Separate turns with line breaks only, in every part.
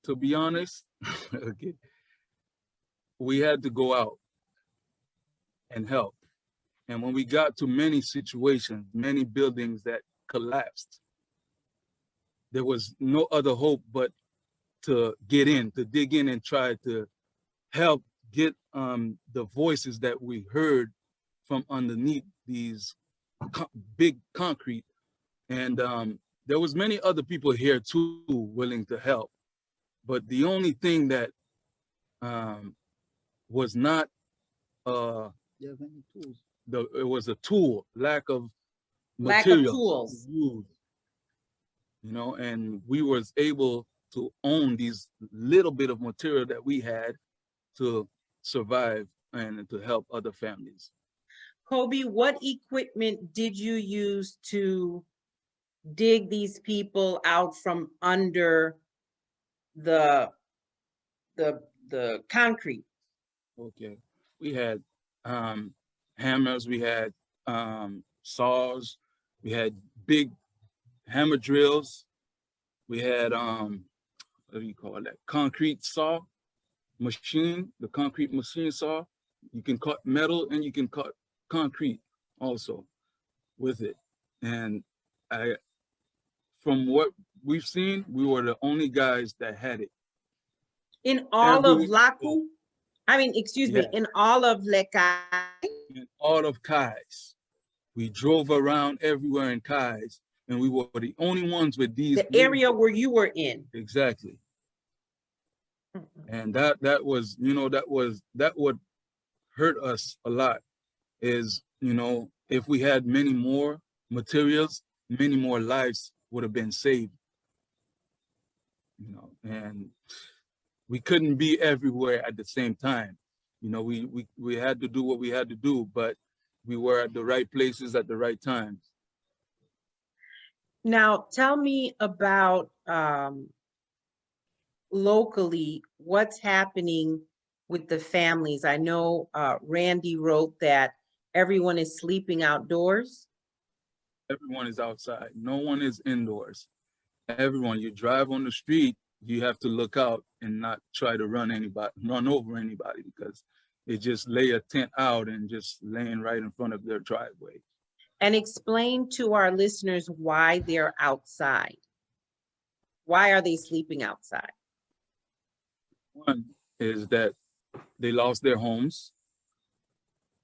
To be honest, okay, we had to go out and help. And when we got to many situations, many buildings that collapsed, there was no other hope but to get in, to dig in and try to help get the voices that we heard from underneath these big concrete. And there was many other people here too willing to help. But the only thing that was not,
Do you have any tools?
it was a tool, lack of
Lack of
materials
tools.
to use, you know, and we was able to own these little bit of material that we had to survive and to help other families.
Coby, what equipment did you use to dig these people out from under the concrete?
Okay, we had hammers, we had saws, we had big hammer drills, we had what do you call that? Concrete saw machine, the concrete machine saw. You can cut metal and you can cut concrete also with it. And from what we've seen, we were the only guys that had it.
In all of
Every-
Lakou? I mean, excuse me,
Yeah.
in all of Les Cayes?
In all of Cayes. We drove around everywhere in Cayes, and we were the only ones with these.
The area where you were in?
Exactly. And that was, you know, that would hurt us a lot is, you know, if we had many more materials, many more lives would have been saved. You know, and we couldn't be everywhere at the same time. You know, we had to do what we had to do, but we were at the right places at the right times.
Now, tell me about locally, what's happening with the families? I know Randy wrote that everyone is sleeping outdoors.
Everyone is outside. No one is indoors. Everyone, you drive on the street, you have to look out and not try to run over anybody, because they just lay a tent out and just laying right in front of their driveway.
And explain to our listeners why they're outside. Why are they sleeping outside?
One is that they lost their homes.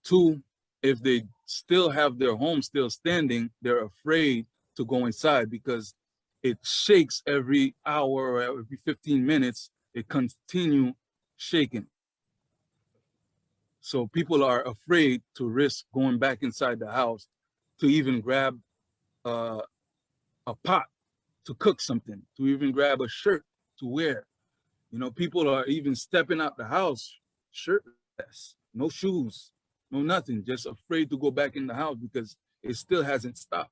Two, if they still have their home still standing, they're afraid to go inside because it shakes every hour or every 15 minutes. It continue shaking. So people are afraid to risk going back inside the house to even grab a pot to cook something, to even grab a shirt to wear. You know, people are even stepping out the house shirtless, no shoes, no nothing, just afraid to go back in the house because it still hasn't stopped.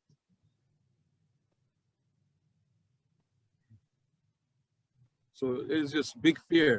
So it's just big fear.